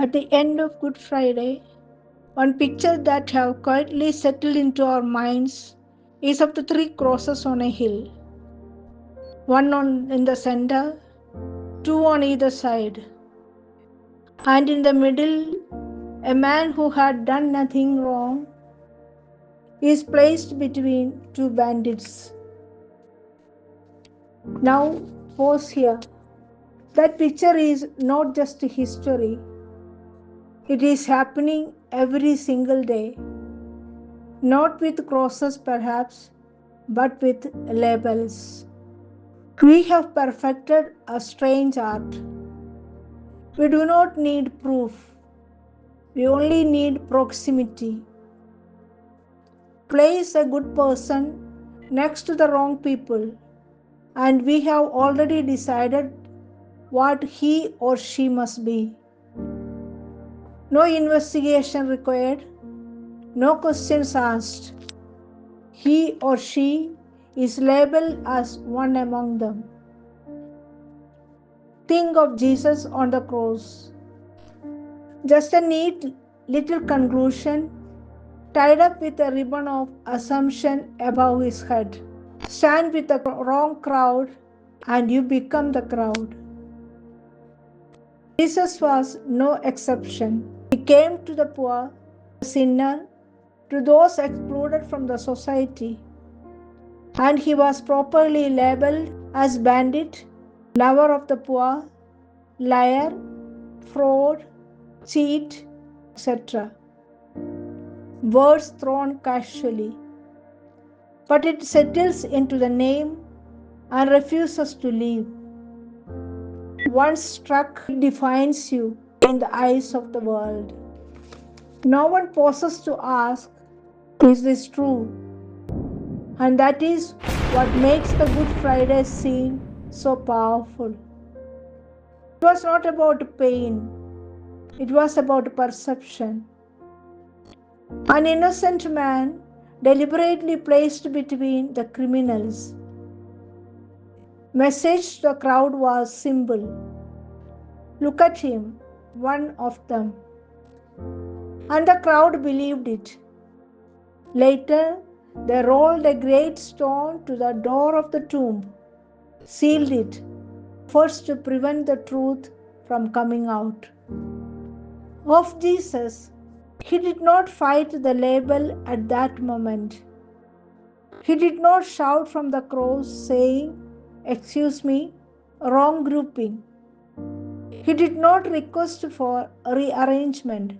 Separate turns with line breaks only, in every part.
At the end of Good Friday, one picture that have quietly settled into our minds is of the three crosses on a hill, in the center, two on either side, and in the middle, a man who had done nothing wrong is placed between two bandits. Now, pause here. That picture is not just history, it is happening every single day. Not with crosses, perhaps, but with labels. We have perfected a strange art. We do not need proof, we only need proximity. Place a good person next to the wrong people, and we have already decided what he or she must be. No investigation required, no questions asked. He or she is labeled as one among them. Think of Jesus on the cross. Just a neat little conclusion tied up with a ribbon of assumption above his head. Stand with the wrong crowd and you become the crowd. Jesus was no exception. He came to the poor, the sinner, to those excluded from the society, and he was properly labeled as bandit, lover of the poor, liar, fraud, cheat, etc. Words thrown casually, but it settles into the name and refuses to leave. Once struck, it defines you in the eyes of the world. No one pauses to ask, is this true? And that is what makes the Good Friday scene so powerful. It was not about pain, it was about perception. An innocent man deliberately placed between the criminals. Message to the crowd was simple. Look at him, one of them. And the crowd believed it. Later, they rolled a great stone to the door of the tomb, sealed it, first to prevent the truth from coming out. Of Jesus, he did not fight the label at that moment. He did not shout from the cross saying, "Excuse me, wrong grouping." He did not request for rearrangement.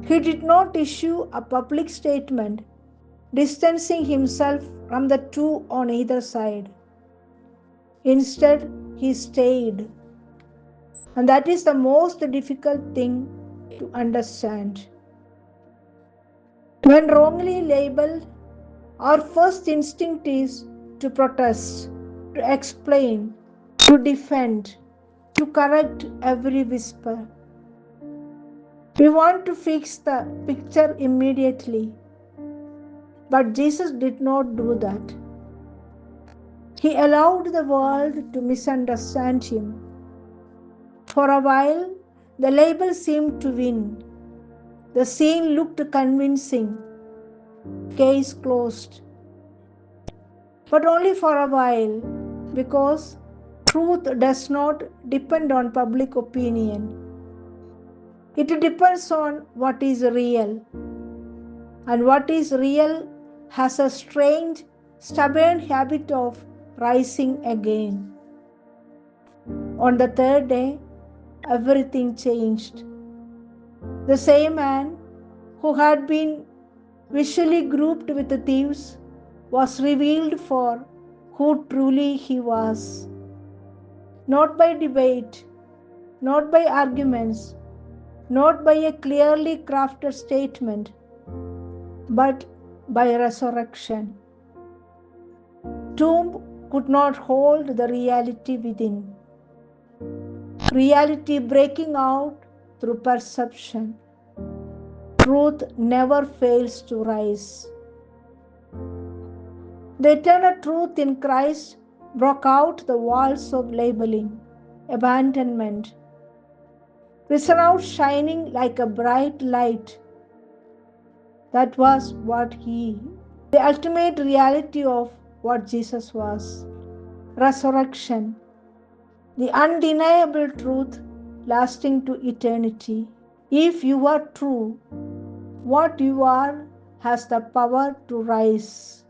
He did not issue a public statement distancing himself from the two on either side. Instead, he stayed. And that is the most difficult thing to understand. When wrongly labeled, our first instinct is to protest, to explain, to defend, to correct every whisper. We want to fix the picture immediately. But Jesus did not do that. He allowed the world to misunderstand him. For a while, the label seemed to win. The scene looked convincing. Case closed. But only for a while, because truth does not depend on public opinion. It depends on what is real. And what is real has a strange, stubborn habit of rising again. On the third day, everything changed. The same man who had been visually grouped with the thieves was revealed for who truly he was. Not by debate, not by arguments, not by a clearly crafted statement, but by resurrection. Tomb could not hold the reality within. Reality breaking out through perception. Truth never fails to rise. The eternal truth in Christ broke out the walls of labeling, abandonment, risen out shining like a bright light. That was what the ultimate reality of what Jesus was. Resurrection, the undeniable truth lasting to eternity. If you are true, what you are has the power to rise.